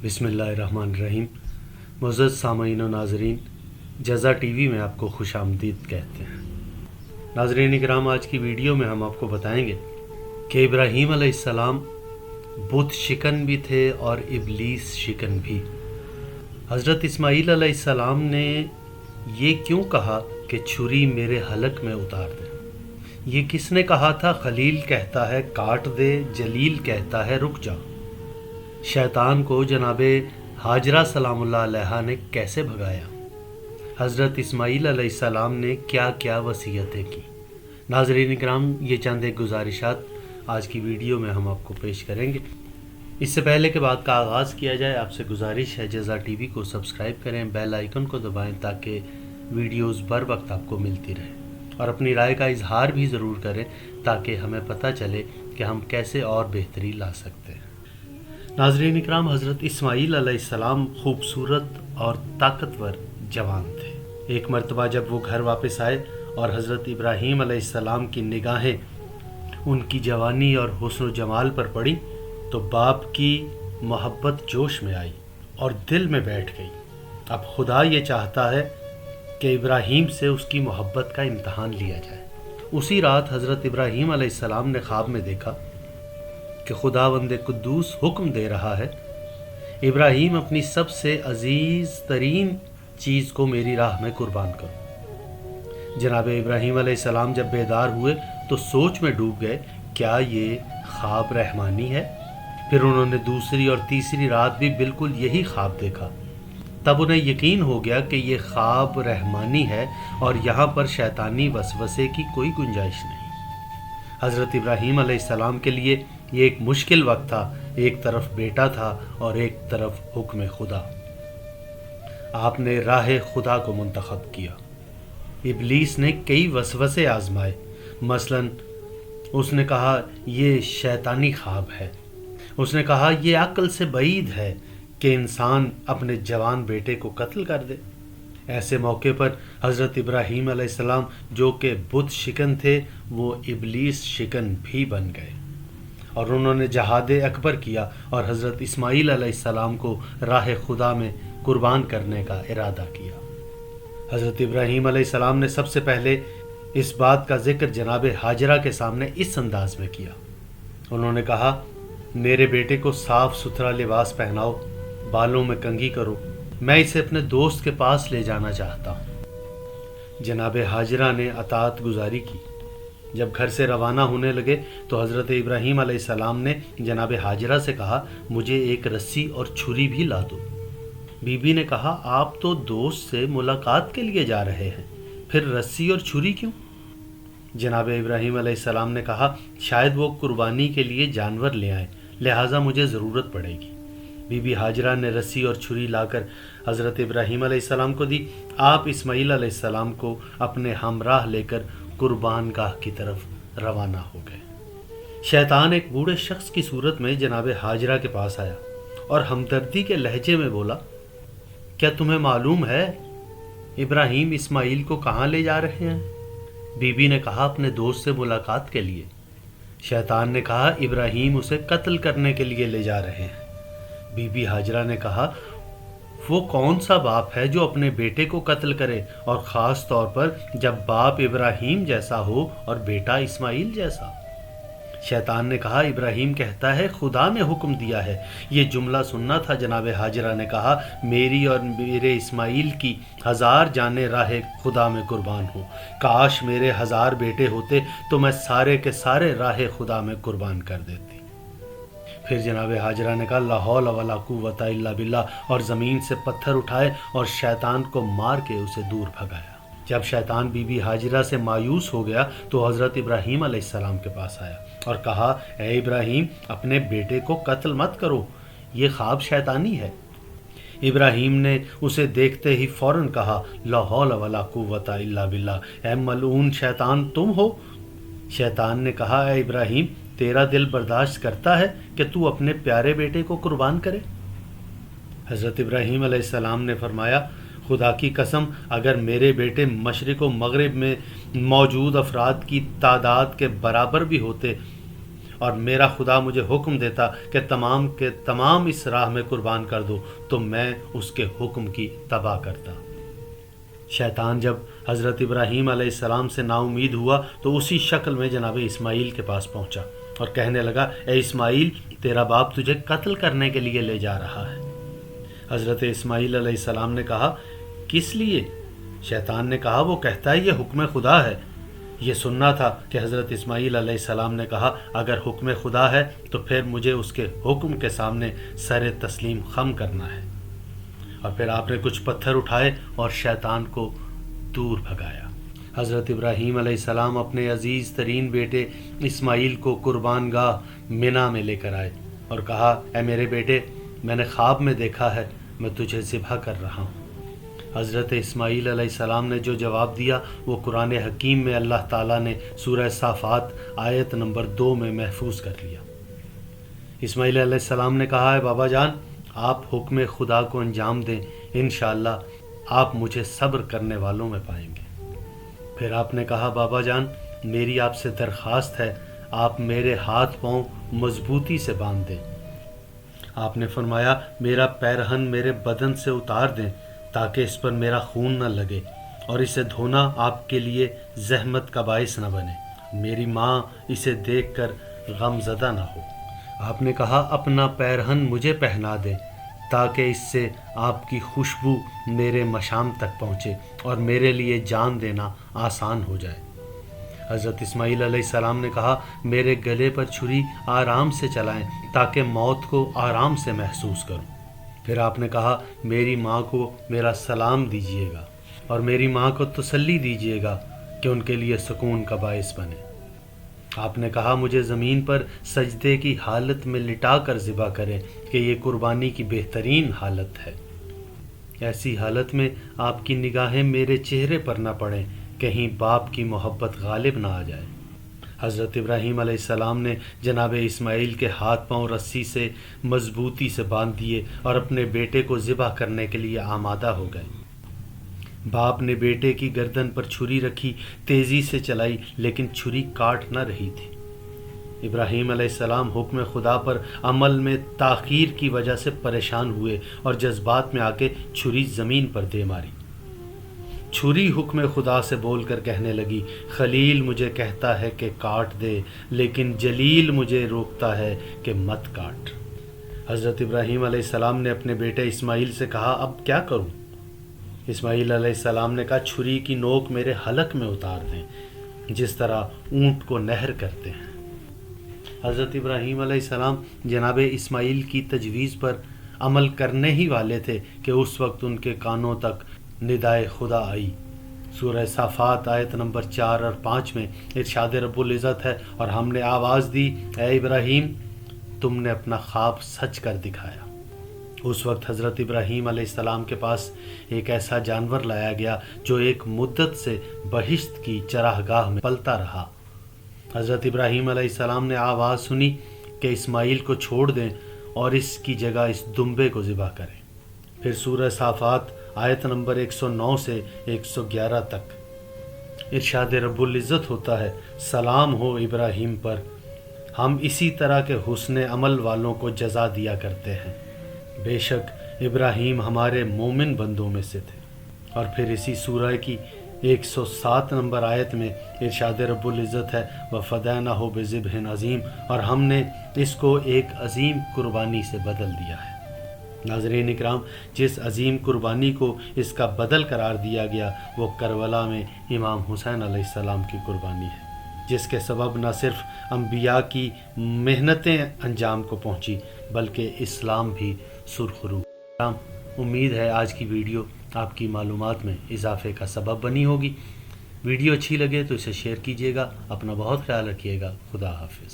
बिस्मिल्लाहिर्रहमानिर्रहीम। मुअज़्ज़ज़ सामईन व नाज़रीन, जज़ा टीवी में आपको खुश आमदीद कहते हैं। नाज़रीन इकराम, आज की वीडियो में हम आपको बताएंगे कि इब्राहीम अलैहिस्सलाम बुत शिकन भी थे और इबलीस शिकन भी। हज़रत इस्माईल अलैहिस्सलाम ने ये क्यों कहा कि छुरी मेरे हलक में उतार दे? ये किसने कहा था? खलील कहता है काट दे, जलील कहता है रुक जा। शैतान को जनाबे हाजरा सलामुल्लाह अलैहा ने कैसे भगाया? हज़रत इस्माईल अलैहिस्सलाम ने क्या क्या वसीयतें की? नाज़रीन इकराम, ये चंद एक गुजारिशात आज की वीडियो में हम आपको पेश करेंगे। इससे पहले के बाद का आगाज़ किया जाए, आपसे गुजारिश है जज़ा टीवी को सब्सक्राइब करें, बेल आइकन को दबाएं ताकि वीडियोस बर वक्त आपको मिलती रहे, और अपनी राय का इजहार भी ज़रूर करें ताकि हमें पता चले कि हम कैसे और बेहतरी ला सकते हैं। नाज़रीन इकराम, हज़रत इस्माईल अलैहिस्सलाम खूबसूरत और ताकतवर जवान थे। एक मरतबा जब वो घर वापस आए और हज़रत इब्राहीम अलैहिस्सलाम की निगाहें उनकी जवानी और हुस्न जमाल पर पड़ी तो बाप की मोहब्बत जोश में आई और दिल में बैठ गई। अब खुदा ये चाहता है कि इब्राहीम से उसकी मोहब्बत का इम्तहान लिया जाए। उसी रात हज़रत इब्राहीम अलैहिस्सलाम ने ख्वाब में देखा कि खुदावंद कुद्दूस हुक्म दे रहा है, इब्राहीम अपनी सबसे अजीज़ तरीन चीज़ को मेरी राह में कुर्बान करो। जनाब इब्राहीम अलैहिस्सलाम जब बेदार हुए तो सोच में डूब गए, क्या ये ख्वाब रहमानी है? फिर उन्होंने दूसरी और तीसरी रात भी बिल्कुल यही ख्वाब देखा। तब उन्हें यकीन हो गया कि ये ख्वाब रहमानी है और यहाँ पर शैतानी वसवसे की कोई गुंजाइश नहीं। हज़रत इब्राहीम अलैहिस्सलाम के लिए ये एक मुश्किल वक्त था। एक तरफ बेटा था और एक तरफ हुक्म खुदा। आपने राह खुदा को मुंतखब किया। इबलीस ने कई वसवसे आजमाए। मसलन उसने कहा ये शैतानी ख्वाब है। उसने कहा ये अक्ल से बईद है कि इंसान अपने जवान बेटे को कत्ल कर दे। ऐसे मौके पर हज़रत इब्राहीम अलैहिस्सलाम जो कि बुत शिकन थे, वो इबलीस शिकन भी बन गए और उन्होंने जहाद अकबर किया और हज़रत इस्माईल अलैहिस्सलाम को राह खुदा में कुर्बान करने का इरादा किया। हज़रत इब्राहीम अलैहिस्सलाम ने सबसे पहले इस बात का जिक्र जनाब हाजरा के सामने इस अंदाज में किया। उन्होंने कहा, मेरे बेटे को साफ़ सुथरा लिबास पहनाओ, बालों में कंघी करो, मैं इसे अपने दोस्त के पास ले जाना चाहता हूँ। जनाब हाजरा ने अतात गुजारी की। जब घर से रवाना होने लगे तो हज़रत इब्राहीम अलैहिस्सलाम ने जनाब हाजरा से कहा, मुझे एक रस्सी और छुरी भी ला दो। बीबी ने कहा, आप तो दोस्त से मुलाकात के लिए जा रहे हैं, फिर रस्सी और छुरी क्यों? जनाब इब्राहीम अलैहिस्सलाम ने कहा, शायद वो कुर्बानी के लिए जानवर ले आए, लिहाजा मुझे ज़रूरत पड़ेगी। बीबी हाजरा ने रस्सी और छुरी लाकर हज़रत इब्राहीम अलैहिस्सलाम को दी। आप इस्माईल अलैहिस्सलाम को अपने हमराह लेकर कुर्बान गाह की तरफ रवाना हो गए। शैतान एक बूढ़े शख्स की सूरत में जनाब हाजरा के पास आया और हमदर्दी के लहजे में बोला, क्या तुम्हें मालूम है इब्राहीम इस्माईल को कहाँ ले जा रहे हैं? बीबी ने कहा, अपने दोस्त से मुलाकात के लिए। शैतान ने कहा, इब्राहीम उसे कत्ल करने के लिए ले जा रहे हैं। बीबी हाजरा ने कहा, वो कौन सा बाप है जो अपने बेटे को कत्ल करे, और ख़ास तौर पर जब बाप इब्राहीम जैसा हो और बेटा इस्माईल जैसा? शैतान ने कहा, इब्राहीम कहता है खुदा ने हुक्म दिया है। ये जुमला सुनना था जनाब हाजरा ने कहा, मेरी और मेरे इस्माईल की 1000 जाने राह खुदा में कुर्बान हो। काश मेरे 1000 बेटे होते तो मैं सारे के सारे राह खुदा में कुर्बान कर देती। फिर जनाब हाजरा ने कहा, ला हौला वला कुव्वता इल्ला बिल्लाह, और ज़मीन से पत्थर उठाए और शैतान को मार के उसे दूर भगाया। जब शैतान बीबी हाजरा से मायूस हो गया तो हज़रत इब्राहीम अलैहिस्सलाम के पास आया और कहा, ए इब्राहीम, अपने बेटे को कत्ल मत करो, ये ख्वाब शैतानी है। इब्राहीम ने उसे देखते ही फ़ौरन कहा, ला हौला वला कुव्वता इल्ला बिल्लाह, ए मलऊन शैतान तुम हो। शैतान ने कहा, ए इब्राहीम, तेरा दिल बर्दाश्त करता है कि तू अपने प्यारे बेटे को कुर्बान करे? हज़रत इब्राहीम अलैहिस्सलाम ने फरमाया, खुदा की कसम, अगर मेरे बेटे मशरिक़ व मग़रिब में मौजूद अफराद की तादाद के बराबर भी होते اور میرا خدا مجھے حکم دیتا کہ تمام کے تمام اس راہ میں قربان کر دو تو میں اس کے حکم کی اتباع کرتا۔ شیطان جب حضرت ابراہیم علیہ السلام سے نا امید ہوا تو اسی شکل میں جناب اسماعیل کے پاس پہنچا اور کہنے لگا، اے اسماعیل، تیرا باپ تجھے قتل کرنے کے لیے لے جا رہا ہے۔ حضرت اسماعیل علیہ السلام نے کہا، کس لیے؟ شیطان نے کہا، وہ کہتا ہے یہ حکم خدا ہے۔ یہ سننا تھا کہ حضرت اسماعیل علیہ السلام نے کہا، اگر حکم خدا ہے تو پھر مجھے اس کے حکم کے سامنے سر تسلیم خم کرنا ہے۔ اور پھر آپ نے کچھ پتھر اٹھائے اور شیطان کو دور بھگایا۔ حضرت ابراہیم علیہ السلام اپنے عزیز ترین بیٹے اسماعیل کو قربان گاہ منا میں لے کر آئے اور کہا، اے میرے بیٹے، میں نے خواب میں دیکھا ہے میں تجھے ذبح کر رہا ہوں۔ حضرت اسماعیل علیہ السلام نے جو جواب دیا وہ قرآن حکیم میں اللہ تعالیٰ نے سورہ صافات آیت نمبر 2 میں محفوظ کر لیا۔ اسماعیل علیہ السلام نے کہا، ہے بابا جان، آپ حکم خدا کو انجام دیں، انشاءاللہ آپ مجھے صبر کرنے والوں میں پائیں گے۔ پھر آپ نے کہا، بابا جان، میری آپ سے درخواست ہے، آپ میرے ہاتھ پاؤں مضبوطی سے باندھ دیں۔ آپ نے فرمایا، میرا پیرہن میرے بدن سے اتار دیں تاکہ اس پر میرا خون نہ لگے اور اسے دھونا آپ کے لیے زحمت کا باعث نہ بنے، میری ماں اسے دیکھ کر غم زدہ نہ ہو۔ آپ نے کہا، اپنا پیرہن مجھے پہنا دیں تاکہ اس سے آپ کی خوشبو میرے مشام تک پہنچے اور میرے لیے جان دینا آسان ہو جائے۔ حضرت اسماعیل علیہ السلام نے کہا، میرے گلے پر چھری آرام سے چلائیں تاکہ موت کو آرام سے محسوس کروں۔ پھر آپ نے کہا، میری ماں کو میرا سلام دیجیے گا اور میری ماں کو تسلی دیجیے گا کہ ان کے لیے سکون کا باعث بنے۔ آپ نے کہا، مجھے زمین پر سجدے کی حالت میں لٹا کر ذبح کریں کہ یہ قربانی کی بہترین حالت ہے۔ ایسی حالت میں آپ کی نگاہیں میرے چہرے پر نہ پڑیں، کہیں باپ کی محبت غالب نہ آ جائے۔ حضرت ابراہیم علیہ السلام نے جناب اسماعیل کے ہاتھ پاؤں رسی سے مضبوطی سے باندھ دیے اور اپنے بیٹے کو ذبح کرنے کے لیے آمادہ ہو گئے۔ باپ نے بیٹے کی گردن پر چھری رکھی، تیزی سے چلائی لیکن چھری کاٹ نہ رہی تھی۔ ابراہیم علیہ السلام حکم خدا پر عمل میں تاخیر کی وجہ سے پریشان ہوئے اور جذبات میں آ کے چھری زمین پر دے ماری۔ چھری حکم خدا سے بول کر کہنے لگی، خلیل مجھے کہتا ہے کہ کاٹ دے، لیکن جلیل مجھے روکتا ہے کہ مت کاٹ۔ حضرت ابراہیم علیہ السلام نے اپنے بیٹے اسماعیل سے کہا، اب کیا کروں؟ اسماعیل علیہ السلام نے کہا، چھری کی نوک میرے حلق میں اتار دیں، جس طرح اونٹ کو نہر کرتے ہیں۔ حضرت ابراہیم علیہ السلام جناب اسماعیل کی تجویز پر عمل کرنے ہی والے تھے کہ اس وقت ان کے کانوں تک ندائے خدا آئی۔ سورہ صافات آیت نمبر 4 اور 5 میں ارشاد رب العزت ہے، اور ہم نے آواز دی، اے ابراہیم، تم نے اپنا خواب سچ کر دکھایا۔ اس وقت حضرت ابراہیم علیہ السلام کے پاس ایک ایسا جانور لایا گیا جو ایک مدت سے بہشت کی چراگاہ میں پلتا رہا۔ حضرت ابراہیم علیہ السلام نے آواز سنی کہ اسماعیل کو چھوڑ دیں اور اس کی جگہ اس دمبے کو ذبح کریں۔ پھر سورہ صافات آیت نمبر 109 سے 111 تک ارشاد رب العزت ہوتا ہے، سلام ہو ابراہیم پر، ہم اسی طرح کے حسن عمل والوں کو جزا دیا کرتے ہیں، بے شک ابراہیم ہمارے مومن بندوں میں سے تھے۔ اور پھر اسی سورہ کی 107 نمبر آیت میں ارشاد رب العزت ہے، وَفَدَيْنَاهُ بِذِبْحٍ عَظِيمٍ، اور ہم نے اس کو ایک عظیم قربانی سے بدل دیا ہے۔ ناظرین اکرام، جس عظیم قربانی کو اس کا بدل قرار دیا گیا وہ کربلا میں امام حسین علیہ السلام کی قربانی ہے، جس کے سبب نہ صرف انبیاء کی محنتیں انجام کو پہنچی بلکہ اسلام بھی سرخرو۔ امید ہے آج کی ویڈیو آپ کی معلومات میں اضافے کا سبب بنی ہوگی۔ ویڈیو اچھی لگے تو اسے شیئر کیجیے گا۔ اپنا بہت خیال رکھیے گا۔ خدا حافظ۔